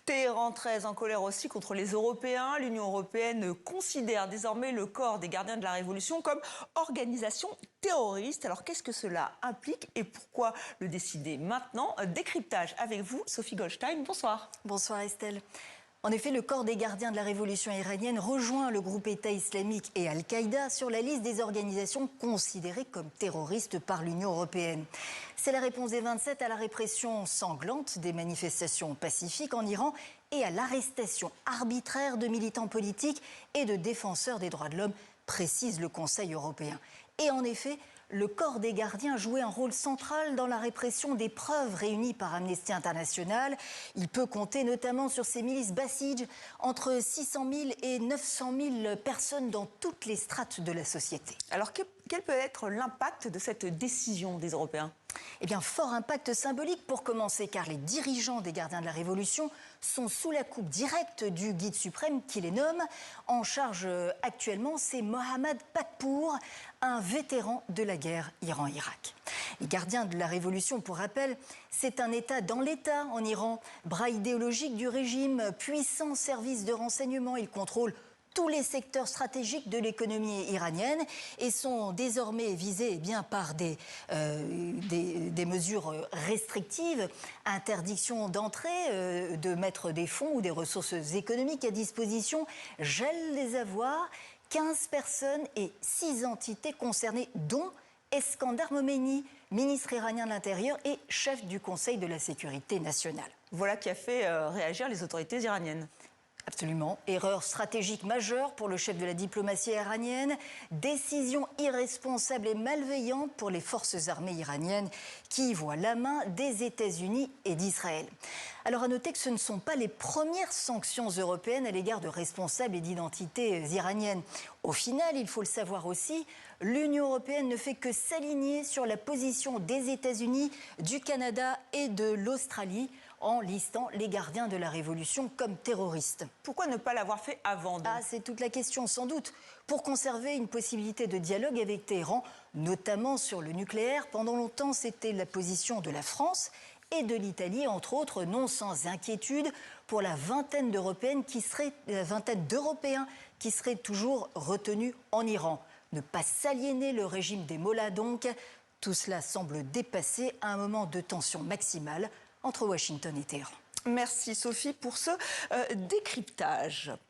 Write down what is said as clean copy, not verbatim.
Téhéran très en colère aussi contre les Européens. L'Union européenne considère désormais le corps des gardiens de la Révolution comme organisation terroriste. Alors qu'est-ce que cela implique et pourquoi le décider maintenant? Décryptage avec vous, Sophie Goldstein. Bonsoir. Bonsoir Estelle. En effet, le corps des gardiens de la révolution iranienne rejoint le groupe État islamique et Al-Qaïda sur la liste des organisations considérées comme terroristes par l'Union européenne. C'est la réponse des 27 à la répression sanglante des manifestations pacifiques en Iran et à l'arrestation arbitraire de militants politiques et de défenseurs des droits de l'homme, précise le Conseil européen. Et en effet, le corps des gardiens jouait un rôle central dans la répression des preuves réunies par Amnesty International. Il peut compter notamment sur ces milices bassidj, entre 600 000 et 900 000 personnes dans toutes les strates de la société. Alors quel peut être l'impact de cette décision des Européens ? Eh bien, fort impact symbolique pour commencer, car les dirigeants des gardiens de la Révolution sont sous la coupe directe du guide suprême qui les nomme. En charge actuellement, c'est Mohammad Pakpour, un vétéran de la guerre Iran-Irak. Les gardiens de la Révolution, pour rappel, c'est un État dans l'État en Iran, bras idéologique du régime, puissant service de renseignement. Ils contrôlent tous les secteurs stratégiques de l'économie iranienne et sont désormais visés par des mesures restrictives, interdiction d'entrée, de mettre des fonds ou des ressources économiques à disposition, gel des avoirs, 15 personnes et 6 entités concernées, dont Eskandar Momeini, ministre iranien de l'Intérieur et chef du Conseil de la sécurité nationale. Voilà qui a fait réagir les autorités iraniennes. Absolument. Erreur stratégique majeure pour le chef de la diplomatie iranienne. Décision irresponsable et malveillante pour les forces armées iraniennes qui y voient la main des États-Unis et d'Israël. Alors à noter que ce ne sont pas les premières sanctions européennes à l'égard de responsables et d'identités iraniennes. Au final, il faut le savoir aussi, l'Union européenne ne fait que s'aligner sur la position des États-Unis, du Canada et de l'Australie en listant les gardiens de la Révolution comme terroristes. Pourquoi ne pas l'avoir fait avant donc ? C'est toute la question, sans doute. Pour conserver une possibilité de dialogue avec Téhéran, notamment sur le nucléaire. Pendant longtemps, c'était la position de la France et de l'Italie, entre autres, non sans inquiétude pour la vingtaine d'Européens qui seraient toujours retenus en Iran. Ne pas s'aliéner le régime des mollahs donc. Tout cela semble dépasser à un moment de tension maximale entre Washington et Téhéran. Merci Sophie pour ce décryptage.